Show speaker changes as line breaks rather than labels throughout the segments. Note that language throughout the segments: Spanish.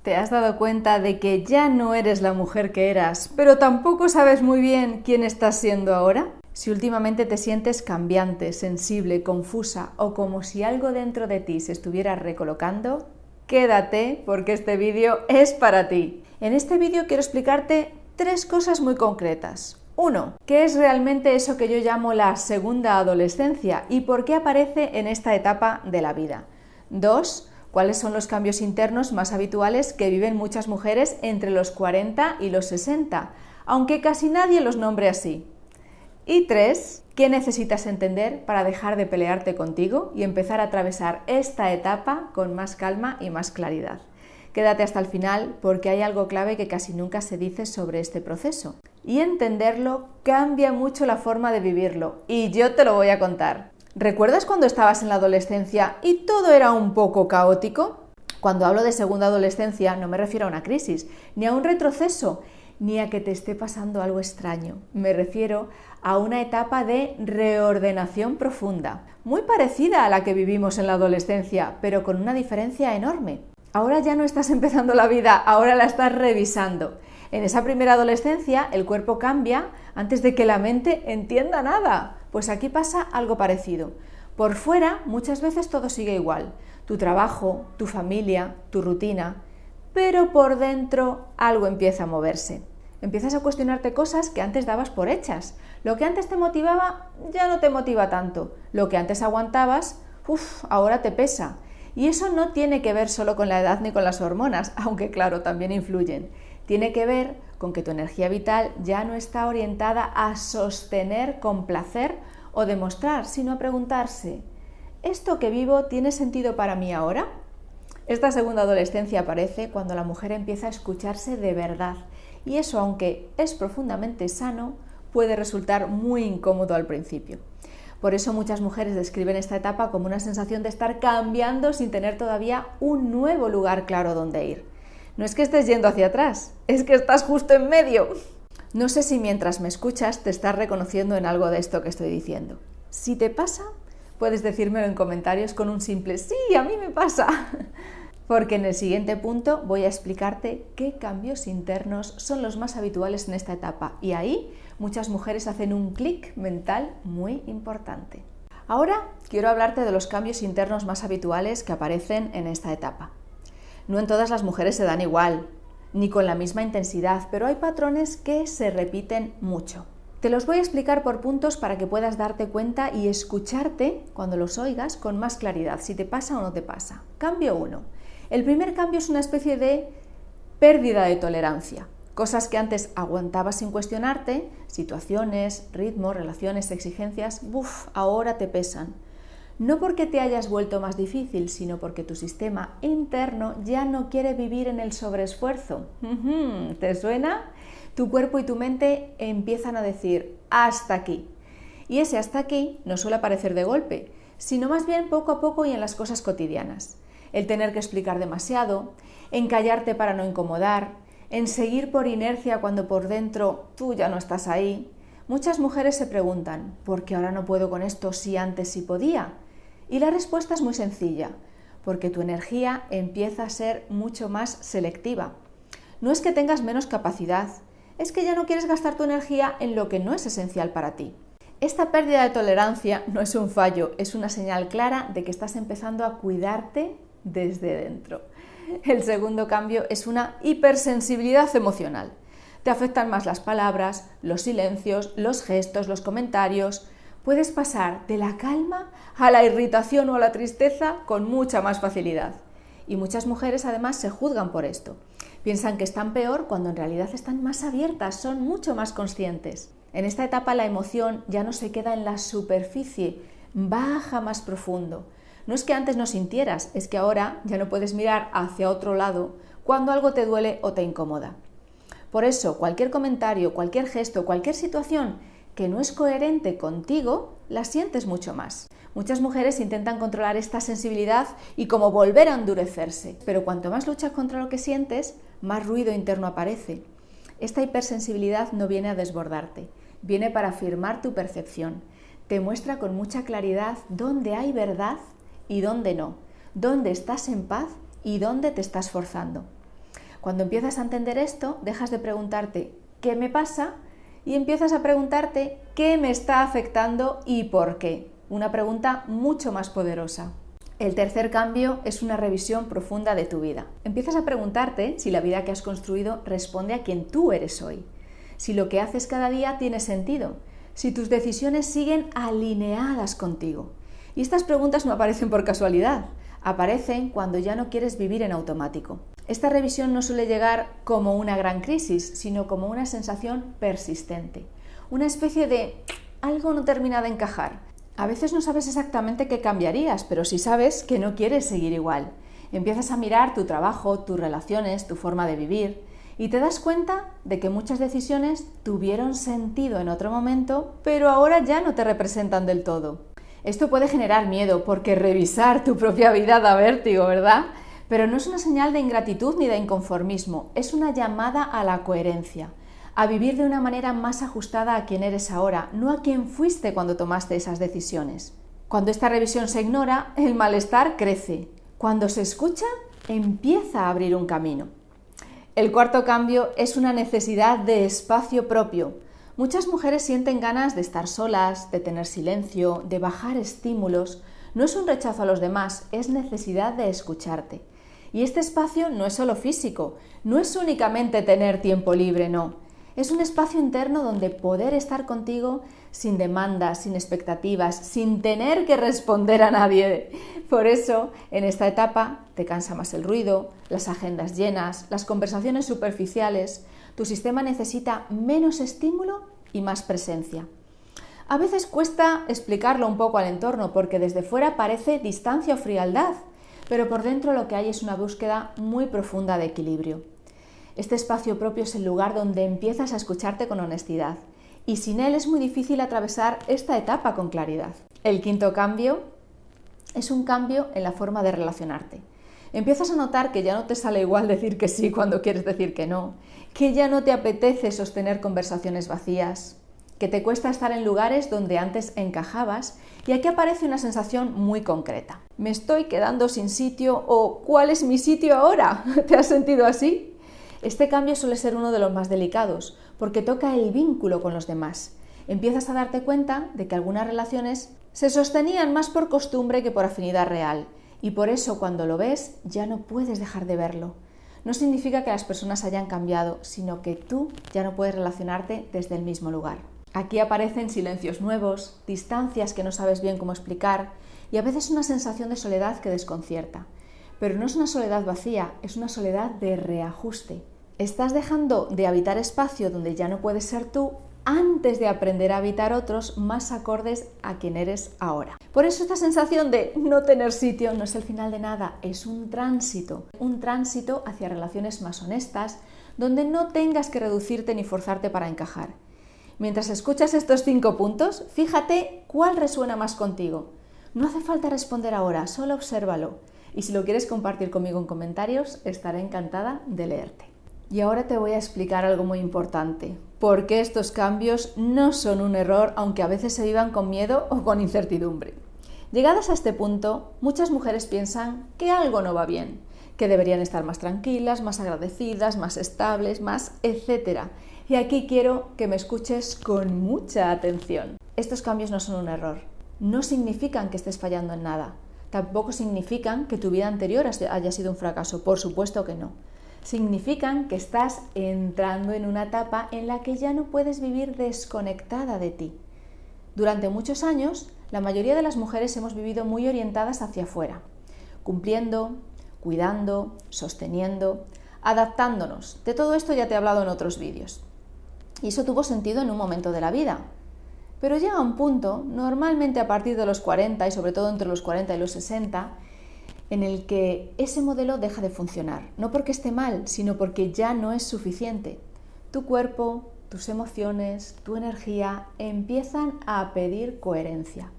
¿Te has dado cuenta de que ya no eres la mujer que eras, pero tampoco sabes muy bien quién estás siendo ahora? Si últimamente te sientes cambiante, sensible, confusa o como si algo dentro de ti se estuviera recolocando, quédate porque este vídeo es para ti. En este vídeo quiero explicarte 3 cosas muy concretas. 1. ¿Qué es realmente eso que yo llamo la segunda adolescencia y por qué aparece en esta etapa de la vida? 2. ¿Cuáles son los cambios internos más habituales que viven muchas mujeres entre los 40 y los 60, aunque casi nadie los nombre así? Y 3. ¿Qué necesitas entender para dejar de pelearte contigo y empezar a atravesar esta etapa con más calma y más claridad? Quédate hasta el final porque hay algo clave que casi nunca se dice sobre este proceso. Y entenderlo cambia mucho la forma de vivirlo, y yo te lo voy a contar. ¿Recuerdas cuando estabas en la adolescencia y todo era un poco caótico? Cuando hablo de segunda adolescencia no me refiero a una crisis, ni a un retroceso, ni a que te esté pasando algo extraño. Me refiero a una etapa de reordenación profunda, muy parecida a la que vivimos en la adolescencia, pero con una diferencia enorme. Ahora ya no estás empezando la vida, ahora la estás revisando. En esa primera adolescencia el cuerpo cambia antes de que la mente entienda nada. Pues aquí pasa algo parecido. Por fuera muchas veces todo sigue igual. Tu trabajo, tu familia, tu rutina. Pero por dentro algo empieza a moverse. Empiezas a cuestionarte cosas que antes dabas por hechas. Lo que antes te motivaba ya no te motiva tanto. Lo que antes aguantabas, ahora te pesa. Y eso no tiene que ver solo con la edad ni con las hormonas, aunque claro, también influyen. Tiene que ver con que tu energía vital ya no está orientada a sostener con placer o demostrar, sino a preguntarse, ¿esto que vivo tiene sentido para mí ahora? Esta segunda adolescencia aparece cuando la mujer empieza a escucharse de verdad, y eso, aunque es profundamente sano, puede resultar muy incómodo al principio. Por eso muchas mujeres describen esta etapa como una sensación de estar cambiando sin tener todavía un nuevo lugar claro donde ir. No es que estés yendo hacia atrás, es que estás justo en medio. No sé si mientras me escuchas te estás reconociendo en algo de esto que estoy diciendo. Si te pasa, puedes decírmelo en comentarios con un simple «sí, a mí me pasa». Porque en el siguiente punto voy a explicarte qué cambios internos son los más habituales en esta etapa. Y ahí muchas mujeres hacen un clic mental muy importante. Ahora quiero hablarte de los cambios internos más habituales que aparecen en esta etapa. No en todas las mujeres se dan igual, ni con la misma intensidad, pero hay patrones que se repiten mucho. Te los voy a explicar por puntos para que puedas darte cuenta y escucharte cuando los oigas con más claridad, si te pasa o no te pasa. Cambio 1. El primer cambio es una especie de pérdida de tolerancia. Cosas que antes aguantabas sin cuestionarte, situaciones, ritmos, relaciones, exigencias, ahora te pesan. No porque te hayas vuelto más difícil, sino porque tu sistema interno ya no quiere vivir en el sobreesfuerzo. ¿Te suena? Tu cuerpo y tu mente empiezan a decir hasta aquí. Y ese hasta aquí no suele aparecer de golpe, sino más bien poco a poco y en las cosas cotidianas. El tener que explicar demasiado, en callarte para no incomodar, en seguir por inercia cuando por dentro tú ya no estás ahí. Muchas mujeres se preguntan, ¿por qué ahora no puedo con esto si antes sí podía? Y la respuesta es muy sencilla, porque tu energía empieza a ser mucho más selectiva. No es que tengas menos capacidad, es que ya no quieres gastar tu energía en lo que no es esencial para ti. Esta pérdida de tolerancia no es un fallo, es una señal clara de que estás empezando a cuidarte desde dentro. El segundo cambio es una hipersensibilidad emocional. Te afectan más las palabras, los silencios, los gestos, los comentarios. Puedes pasar de la calma a la irritación o a la tristeza con mucha más facilidad. Y muchas mujeres además se juzgan por esto. Piensan que están peor cuando en realidad están más abiertas, son mucho más conscientes. En esta etapa la emoción ya no se queda en la superficie, baja más profundo. No es que antes no sintieras, es que ahora ya no puedes mirar hacia otro lado cuando algo te duele o te incomoda. Por eso, cualquier comentario, cualquier gesto, cualquier situación que no es coherente contigo, la sientes mucho más. Muchas mujeres intentan controlar esta sensibilidad y como volver a endurecerse, pero cuanto más luchas contra lo que sientes, más ruido interno aparece. Esta hipersensibilidad no viene a desbordarte, viene para afirmar tu percepción. Te muestra con mucha claridad dónde hay verdad y dónde no, dónde estás en paz y dónde te estás forzando. Cuando empiezas a entender esto, dejas de preguntarte ¿qué me pasa? Y empiezas a preguntarte ¿qué me está afectando y por qué? Una pregunta mucho más poderosa. El tercer cambio es una revisión profunda de tu vida. Empiezas a preguntarte si la vida que has construido responde a quien tú eres hoy, si lo que haces cada día tiene sentido, si tus decisiones siguen alineadas contigo. Y estas preguntas no aparecen por casualidad, aparecen cuando ya no quieres vivir en automático. Esta revisión no suele llegar como una gran crisis, sino como una sensación persistente, una especie de algo no termina de encajar. A veces no sabes exactamente qué cambiarías, pero sí sabes que no quieres seguir igual. Empiezas a mirar tu trabajo, tus relaciones, tu forma de vivir y te das cuenta de que muchas decisiones tuvieron sentido en otro momento, pero ahora ya no te representan del todo. Esto puede generar miedo porque revisar tu propia vida da vértigo, ¿verdad? Pero no es una señal de ingratitud ni de inconformismo, es una llamada a la coherencia, a vivir de una manera más ajustada a quien eres ahora, no a quien fuiste cuando tomaste esas decisiones. Cuando esta revisión se ignora, el malestar crece. Cuando se escucha, empieza a abrir un camino. El cuarto cambio es una necesidad de espacio propio. Muchas mujeres sienten ganas de estar solas, de tener silencio, de bajar estímulos. No es un rechazo a los demás, es necesidad de escucharte. Y este espacio no es solo físico, no es únicamente tener tiempo libre, no. Es un espacio interno donde poder estar contigo sin demandas, sin expectativas, sin tener que responder a nadie. Por eso, en esta etapa te cansa más el ruido, las agendas llenas, las conversaciones superficiales. Tu sistema necesita menos estímulo y más presencia. A veces cuesta explicarlo un poco al entorno porque desde fuera parece distancia o frialdad, pero por dentro lo que hay es una búsqueda muy profunda de equilibrio. Este espacio propio es el lugar donde empiezas a escucharte con honestidad y sin él es muy difícil atravesar esta etapa con claridad. El quinto cambio es un cambio en la forma de relacionarte. Empiezas a notar que ya no te sale igual decir que sí cuando quieres decir que no, que ya no te apetece sostener conversaciones vacías, que te cuesta estar en lugares donde antes encajabas y aquí aparece una sensación muy concreta. ¿Me estoy quedando sin sitio o cuál es mi sitio ahora? ¿Te has sentido así? Este cambio suele ser uno de los más delicados porque toca el vínculo con los demás. Empiezas a darte cuenta de que algunas relaciones se sostenían más por costumbre que por afinidad real y por eso cuando lo ves ya no puedes dejar de verlo. No significa que las personas hayan cambiado, sino que tú ya no puedes relacionarte desde el mismo lugar. Aquí aparecen silencios nuevos, distancias que no sabes bien cómo explicar y a veces una sensación de soledad que desconcierta. Pero no es una soledad vacía, es una soledad de reajuste. Estás dejando de habitar espacio donde ya no puedes ser tú antes de aprender a habitar otros más acordes a quien eres ahora. Por eso esta sensación de no tener sitio no es el final de nada, es un tránsito hacia relaciones más honestas, donde no tengas que reducirte ni forzarte para encajar. Mientras escuchas estos 5 puntos, fíjate cuál resuena más contigo. No hace falta responder ahora, solo obsérvalo. Y si lo quieres compartir conmigo en comentarios, estaré encantada de leerte. Y ahora te voy a explicar algo muy importante, por qué estos cambios no son un error, aunque a veces se vivan con miedo o con incertidumbre. Llegadas a este punto, muchas mujeres piensan que algo no va bien, que deberían estar más tranquilas, más agradecidas, más estables, más etcétera. Y aquí quiero que me escuches con mucha atención. Estos cambios no son un error, no significan que estés fallando en nada, tampoco significan que tu vida anterior haya sido un fracaso, por supuesto que no. Significan que estás entrando en una etapa en la que ya no puedes vivir desconectada de ti. Durante muchos años, la mayoría de las mujeres hemos vivido muy orientadas hacia afuera, cumpliendo, cuidando, sosteniendo, adaptándonos. De todo esto ya te he hablado en otros vídeos. Y eso tuvo sentido en un momento de la vida. Pero llega un punto, normalmente a partir de los 40 y sobre todo entre los 40 y los 60, en el que ese modelo deja de funcionar, no porque esté mal, sino porque ya no es suficiente. Tu cuerpo, tus emociones, tu energía empiezan a pedir coherencia,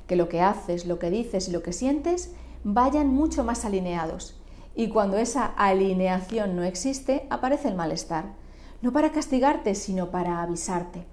que lo que haces, lo que dices y lo que sientes vayan mucho más alineados. Y cuando esa alineación no existe, aparece el malestar, no para castigarte, sino para avisarte.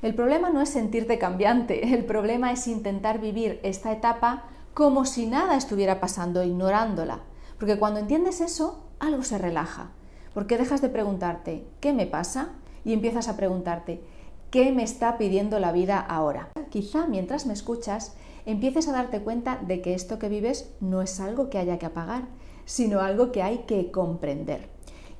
El problema no es sentirte cambiante, el problema es intentar vivir esta etapa como si nada estuviera pasando, ignorándola. Porque cuando entiendes eso, algo se relaja. Porque dejas de preguntarte ¿qué me pasa? Y empiezas a preguntarte ¿qué me está pidiendo la vida ahora? Quizá mientras me escuchas empieces a darte cuenta de que esto que vives no es algo que haya que apagar, sino algo que hay que comprender.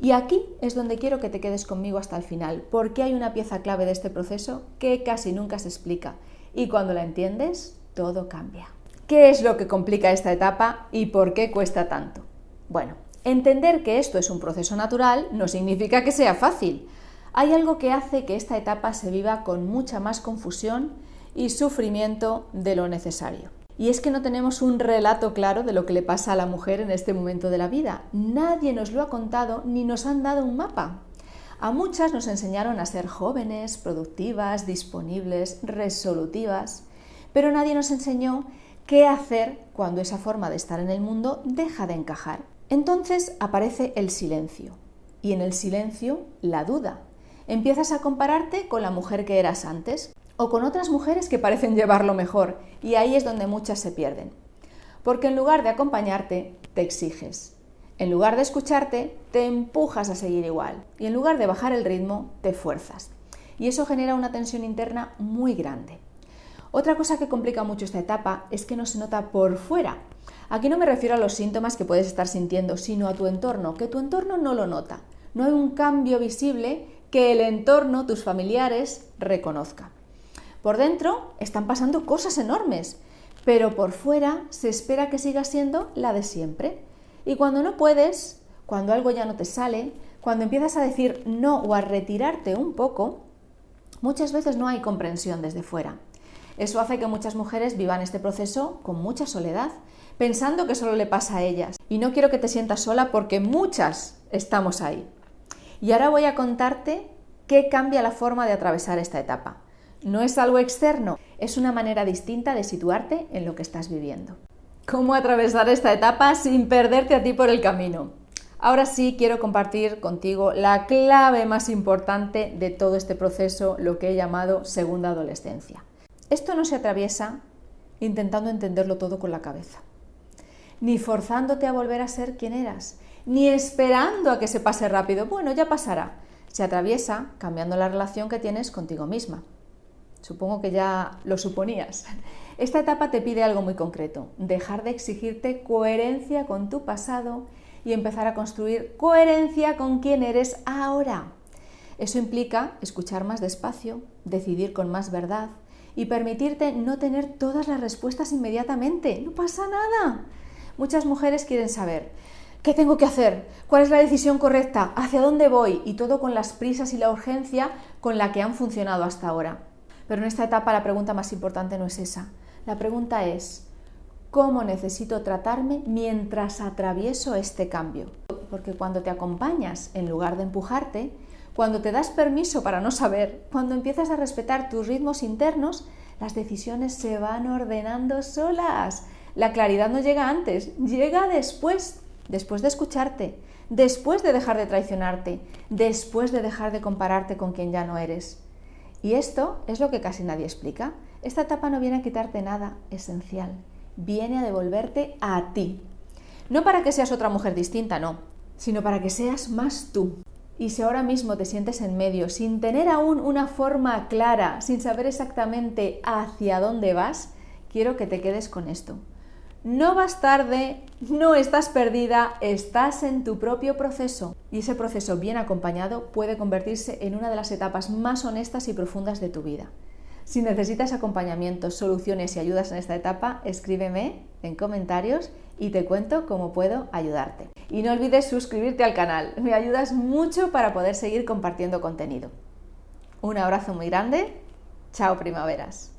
Y aquí es donde quiero que te quedes conmigo hasta el final, porque hay una pieza clave de este proceso que casi nunca se explica y cuando la entiendes, todo cambia. ¿Qué es lo que complica esta etapa y por qué cuesta tanto? Bueno, entender que esto es un proceso natural no significa que sea fácil. Hay algo que hace que esta etapa se viva con mucha más confusión y sufrimiento de lo necesario. Y es que no tenemos un relato claro de lo que le pasa a la mujer en este momento de la vida. Nadie nos lo ha contado ni nos han dado un mapa. A muchas nos enseñaron a ser jóvenes, productivas, disponibles, resolutivas, pero nadie nos enseñó qué hacer cuando esa forma de estar en el mundo deja de encajar. Entonces aparece el silencio y en el silencio la duda. Empiezas a compararte con la mujer que eras antes o con otras mujeres que parecen llevarlo mejor y ahí es donde muchas se pierden. Porque en lugar de acompañarte, te exiges. En lugar de escucharte, te empujas a seguir igual y en lugar de bajar el ritmo, te fuerzas. Y eso genera una tensión interna muy grande. Otra cosa que complica mucho esta etapa es que no se nota por fuera. Aquí no me refiero a los síntomas que puedes estar sintiendo, sino a tu entorno, que tu entorno no lo nota. No hay un cambio visible que el entorno, tus familiares, reconozca. Por dentro están pasando cosas enormes, pero por fuera se espera que sigas siendo la de siempre. Y cuando no puedes, cuando algo ya no te sale, cuando empiezas a decir no o a retirarte un poco, muchas veces no hay comprensión desde fuera. Eso hace que muchas mujeres vivan este proceso con mucha soledad, pensando que solo le pasa a ellas. Y no quiero que te sientas sola porque muchas estamos ahí. Y ahora voy a contarte qué cambia la forma de atravesar esta etapa. No es algo externo, es una manera distinta de situarte en lo que estás viviendo. ¿Cómo atravesar esta etapa sin perderte a ti por el camino? Ahora sí quiero compartir contigo la clave más importante de todo este proceso, lo que he llamado segunda adolescencia. Esto no se atraviesa intentando entenderlo todo con la cabeza, ni forzándote a volver a ser quien eras, ni esperando a que se pase rápido. Bueno, ya pasará. Se atraviesa cambiando la relación que tienes contigo misma. Supongo que ya lo suponías. Esta etapa te pide algo muy concreto, dejar de exigirte coherencia con tu pasado y empezar a construir coherencia con quién eres ahora. Eso implica escuchar más despacio, decidir con más verdad y permitirte no tener todas las respuestas inmediatamente. No pasa nada. Muchas mujeres quieren saber ¿qué tengo que hacer? ¿Cuál es la decisión correcta? ¿Hacia dónde voy? Y todo con las prisas y la urgencia con la que han funcionado hasta ahora. Pero en esta etapa la pregunta más importante no es esa. La pregunta es, ¿cómo necesito tratarme mientras atravieso este cambio? Porque cuando te acompañas en lugar de empujarte, cuando te das permiso para no saber, cuando empiezas a respetar tus ritmos internos, las decisiones se van ordenando solas. La claridad no llega antes, llega después de escucharte, después de dejar de traicionarte, después de dejar de compararte con quien ya no eres. Y esto es lo que casi nadie explica. Esta etapa no viene a quitarte nada esencial, viene a devolverte a ti. No para que seas otra mujer distinta, no, sino para que seas más tú. Y si ahora mismo te sientes en medio, sin tener aún una forma clara, sin saber exactamente hacia dónde vas, quiero que te quedes con esto. No vas tarde, no estás perdida, estás en tu propio proceso. Y ese proceso bien acompañado puede convertirse en una de las etapas más honestas y profundas de tu vida. Si necesitas acompañamiento, soluciones y ayudas en esta etapa, escríbeme en comentarios y te cuento cómo puedo ayudarte. Y no olvides suscribirte al canal, me ayudas mucho para poder seguir compartiendo contenido. Un abrazo muy grande, chao primaveras.